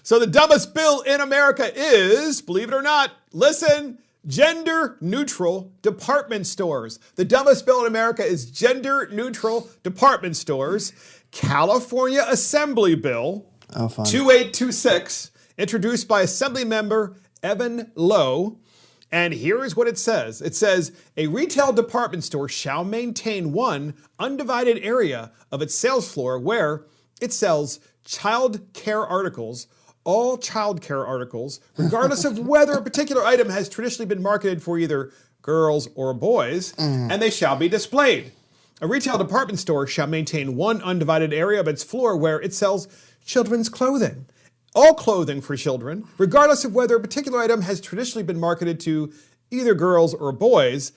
So the dumbest bill in America is, believe it or not, listen, gender-neutral department stores. The dumbest bill in America is gender-neutral department stores. California Assembly Bill 2826, introduced by Assembly Member Evan Lowe. And here is what it says. It says, a retail department store shall maintain one undivided area of its sales floor where it sells child care articles, all child care articles, regardless of whether a particular item has traditionally been marketed for either girls or boys, and they shall be displayed. A retail department store shall maintain one undivided area of its floor where it sells children's clothing, all clothing for children, regardless of whether a particular item has traditionally been marketed to either girls or boys,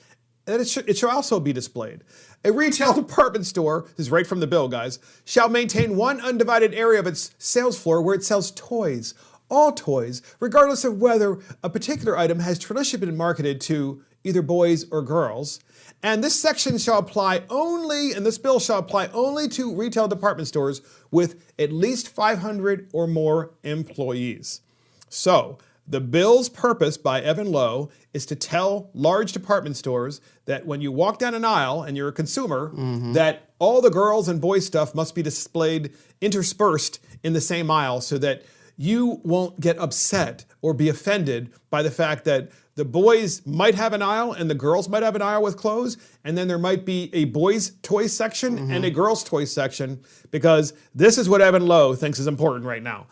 and it shall also be displayed. A retail department store, this is right from the bill, guys, shall maintain one undivided area of its sales floor where it sells toys, all toys, regardless of whether a particular item has traditionally been marketed to either boys or girls. And this section shall apply only, and this bill shall apply only to retail department stores with at least 500 or more employees. So, the bill's purpose by Evan Lowe is to tell large department stores that when you walk down an aisle and you're a consumer, that all the girls and boys stuff must be displayed interspersed in the same aisle so that you won't get upset or be offended by the fact that the boys might have an aisle and the girls might have an aisle with clothes, and then there might be a boys' toys section and a girls' toys section, because this is what Evan Lowe thinks is important right now.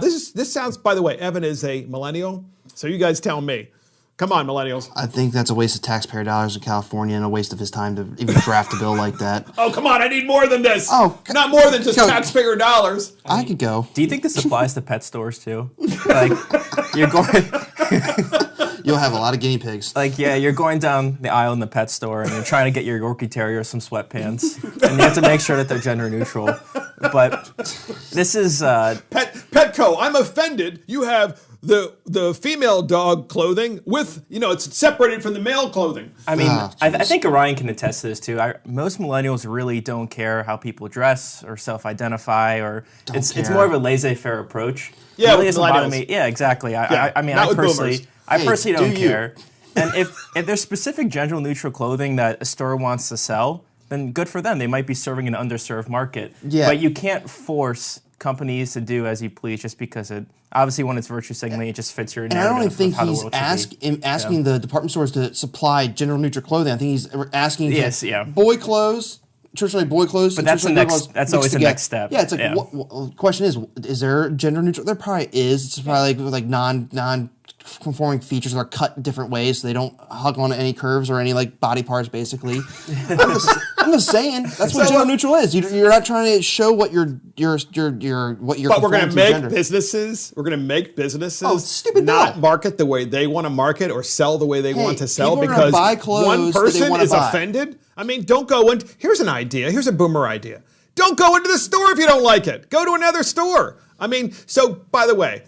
This sounds, by the way, Evan is a millennial, so you guys tell me. Come on, millennials. I think that's a waste of taxpayer dollars in California and a waste of his time to even draft a bill like that. Oh, come on, I need more than this. Oh, not more than just taxpayer dollars. I could go. Do you think this applies to pet stores too? Like, you're going... You'll have a lot of guinea pigs. Like, yeah, you're going down the aisle in the pet store and you're trying to get your Yorkie Terrier some sweatpants, and you have to make sure that they're gender neutral. But this is Petco. I'm offended. You have the female dog clothing with, it's separated from the male clothing. I mean, I think Orion can attest to this too. Most millennials really don't care how people dress or self-identify, or it's more of a laissez-faire approach. Yeah, it really doesn't bother me. Yeah, exactly. I personally don't care. And if there's specific gender-neutral clothing that a store wants to sell, then good for them. They might be serving an underserved market. Yeah. But you can't force companies to do as you please just because obviously when it's virtue signaling, it just fits your narrative. And I don't think he's asking the department stores to supply gender-neutral clothing. I think he's asking boy clothes, traditionally boy clothes. But that's always the next step. Yeah, it's like, the question is there gender-neutral? There probably is. It's probably like non-conforming features that are cut different ways so they don't hug on any curves or any body parts, basically. I'm just saying that's what gender neutral is. You're not trying to show what you're But we're going to make businesses. We're going to make businesses not market the way they want to market or sell the way they want to sell because one person is offended. I mean, don't go in. Here's an idea. Here's a boomer idea. Don't go into the store if you don't like it. Go to another store. I mean, so by the way,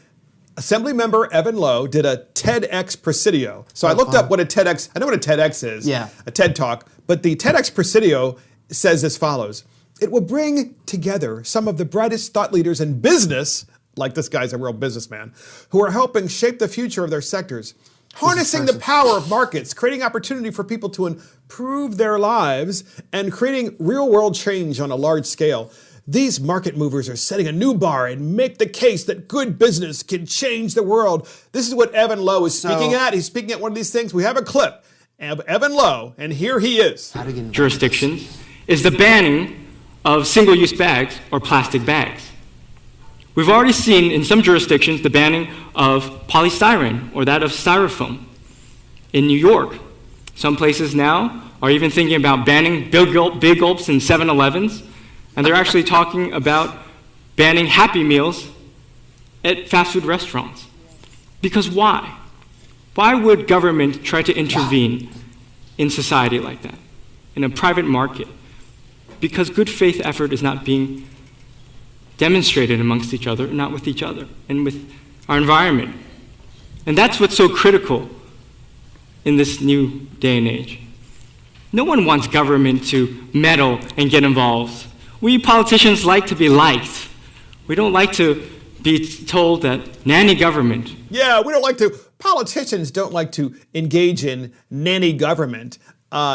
Assemblymember Evan Lowe did a TEDx Presidio. So I looked up what a TEDx, I know what a TEDx is, a TED Talk, but the TEDx Presidio says as follows. It will bring together some of the brightest thought leaders in business, like this guy's a real businessman, who are helping shape the future of their sectors, harnessing the power of markets, creating opportunity for people to improve their lives, and creating real-world change on a large scale. These market movers are setting a new bar and make the case that good business can change the world. This is what Evan Lowe is speaking at. He's speaking at one of these things. We have a clip of Evan Lowe, and here he is. Jurisdiction is the banning of single-use bags or plastic bags. We've already seen in some jurisdictions the banning of polystyrene or that of styrofoam. In New York, some places now are even thinking about banning big gulps in 7-Elevens. And they're actually talking about banning Happy Meals at fast food restaurants. Because why? Why would government try to intervene in society like that, in a private market? Because good faith effort is not being demonstrated amongst each other, not with each other, and with our environment. And that's what's so critical in this new day and age. No one wants government to meddle and get involved. We politicians like to be liked. We don't like to be told that nanny government. Yeah, we don't like to. Politicians don't like to engage in nanny government,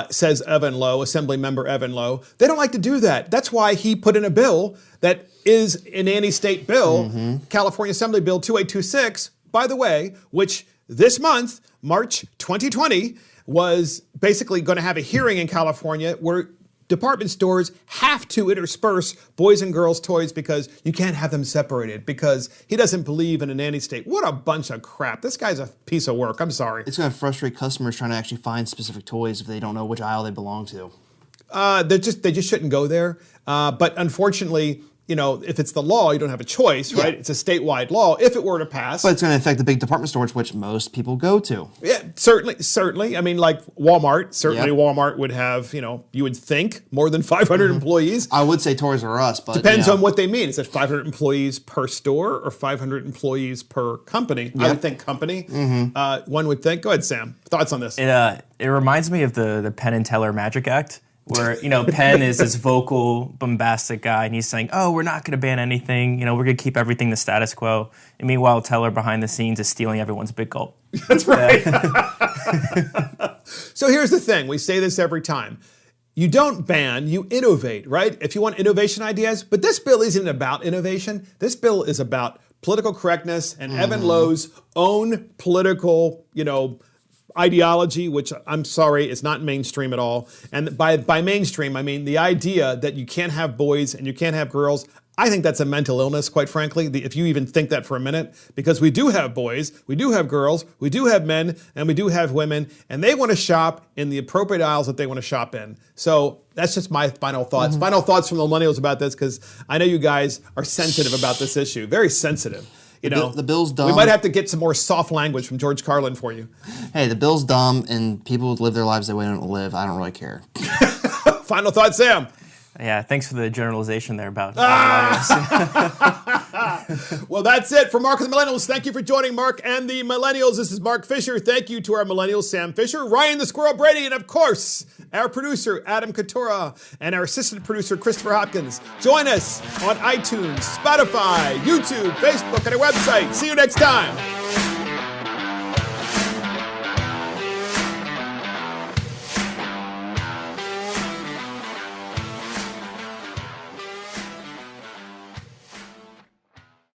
says Evan Lowe, Assembly Member Evan Lowe. They don't like to do that. That's why he put in a bill that is a nanny state bill, California Assembly Bill 2826, by the way, which this month, March 2020, was basically going to have a hearing in California where department stores have to intersperse boys and girls' toys because you can't have them separated because he doesn't believe in a nanny state. What a bunch of crap. This guy's a piece of work. I'm sorry. It's going to frustrate customers trying to actually find specific toys if they don't know which aisle they belong to. They just shouldn't go there. But unfortunately, you know, if it's the law, you don't have a choice, right? It's a statewide law if it were to pass. But it's going to affect the big department stores, which most people go to. Yeah, certainly. I mean, like Walmart, Walmart would have, you know, you would think more than 500 employees. I would say Toys R Us, but depends on what they mean. Is it 500 employees per store or 500 employees per company? I would think company. One would think. Go ahead, Sam. Thoughts on this? It reminds me of the Penn and Teller Magic Act, where, you know, Penn is this vocal, bombastic guy, and he's saying, oh, we're not going to ban anything. You know, we're going to keep everything the status quo. And meanwhile, Teller behind the scenes is stealing everyone's big gulp. That's right. So here's the thing. We say this every time. You don't ban, you innovate, right? If you want innovation ideas. But this bill isn't about innovation. This bill is about political correctness and Evan Lowe's own political, you know, ideology, which I'm sorry, is not mainstream at all. And by mainstream, I mean the idea that you can't have boys and you can't have girls. I think that's a mental illness, quite frankly, if you even think that for a minute, because we do have boys, we do have girls, we do have men, and we do have women, and they want to shop in the appropriate aisles that they want to shop in. So that's just my final thoughts. Final thoughts from the millennials about this, because I know you guys are sensitive about this issue, very sensitive. You know, the bill's dumb. We might have to get some more soft language from George Carlin for you. Hey, the bill's dumb, and people live their lives the way they want to live. I don't really care. Final thoughts, Sam. Yeah, thanks for the generalization there about Well, that's it for Mark and the Millennials. Thank you for joining Mark and the Millennials. This is Mark Fisher. Thank you to our millennials, Sam Fisher, Ryan the Squirrel Brady, and of course, our producer, Adam Katura, and our assistant producer, Christopher Hopkins. Join us on iTunes, Spotify, YouTube, Facebook, and our website. See you next time.